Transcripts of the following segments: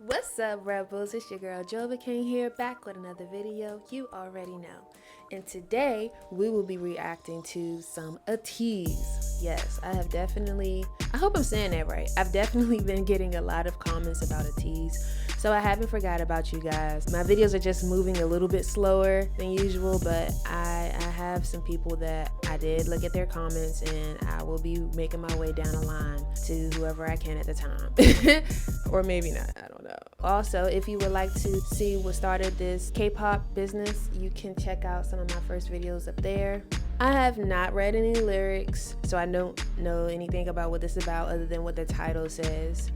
What's up, Rebels? It's your girl Jovacane here, back with another video. You already know. And today we will be reacting to some ATEEZ. Yes, I hope I'm saying that right. I've definitely been getting a lot of comments about ATEEZ, so I haven't forgot about you guys. My videos are just moving a little bit slower than usual, but I have some people that I did look at their comments, and I will be making my way down the line to whoever I can at the time. Or maybe not, I don't know. Also, if you would like to see what started this K-pop business, you can check out some of my first videos up there. I have not read any lyrics, so I don't know anything about what this is about other than what the title says.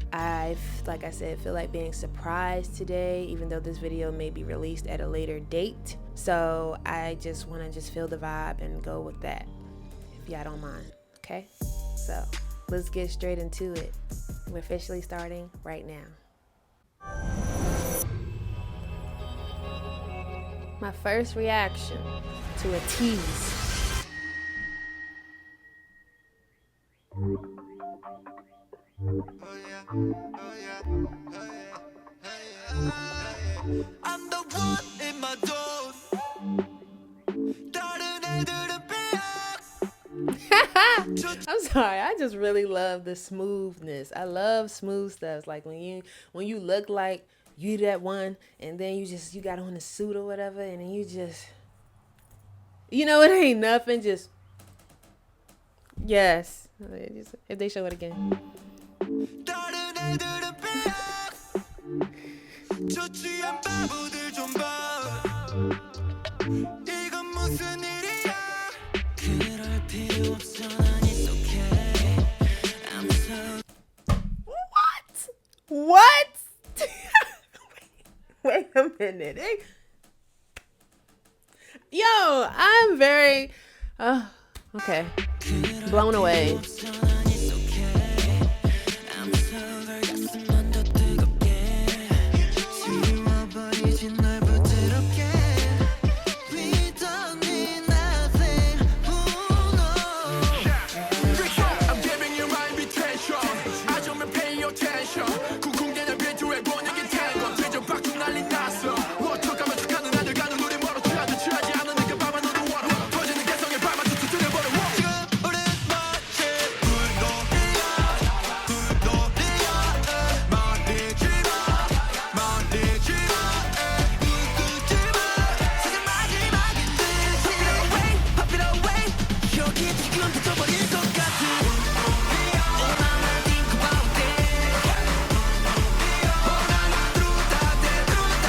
Like I said, feel like being surprised today, even though this video may be released at a later date. So I just want to feel the vibe and go with that, if y'all don't mind, okay? So let's get straight into it. We're officially starting right now. My first reaction to ATEEZ. I'm the one in my zone. I'm sorry, I just really love the smoothness. I love smooth stuff. Like when you look like you that one, and then you got on the suit or whatever, and then it ain't nothing. Just yes. If they show it again. What? Wait a minute. Yo, I'm very okay. Blown away.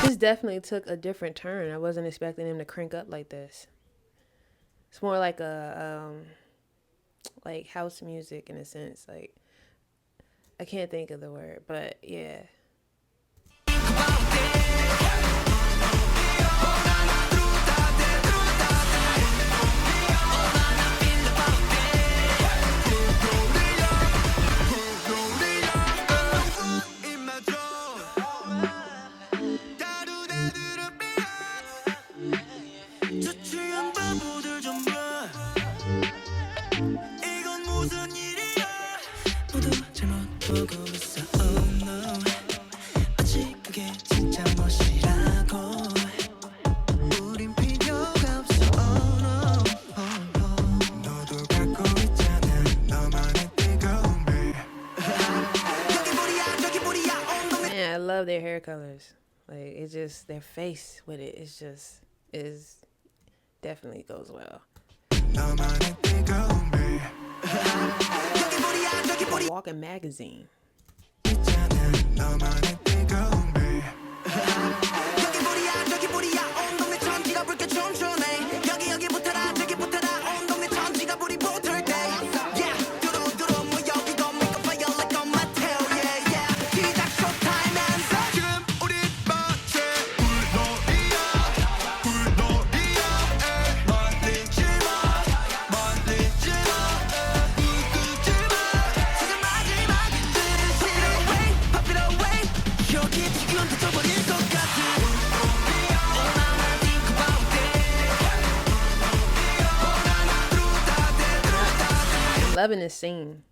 This definitely took a different turn. I wasn't expecting him to crank up like this. It's more like a like house music in a sense. Like, I can't think of the word, but yeah. Man, I love their hair colors. Like, it's just their face with it. Is definitely goes well. Walking magazine. Loving this scene.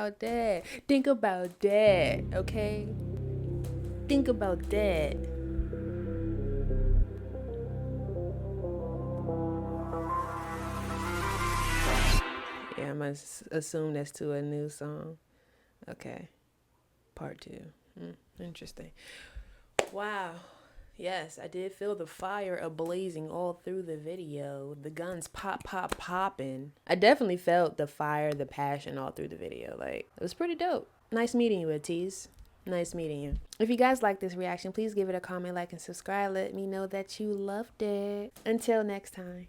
about that. Think about that, okay? Think about that. Yeah, I must assume that's to a new song. Okay. Part 2. Interesting. Wow. Yes, I did feel the fire ablazing all through the video. The guns popping. I definitely felt the fire, the passion all through the video. Like, it was pretty dope. Nice meeting you, ATEEZ. Nice meeting you. If you guys like this reaction, please give it a comment, like, and subscribe. Let me know that you loved it. Until next time.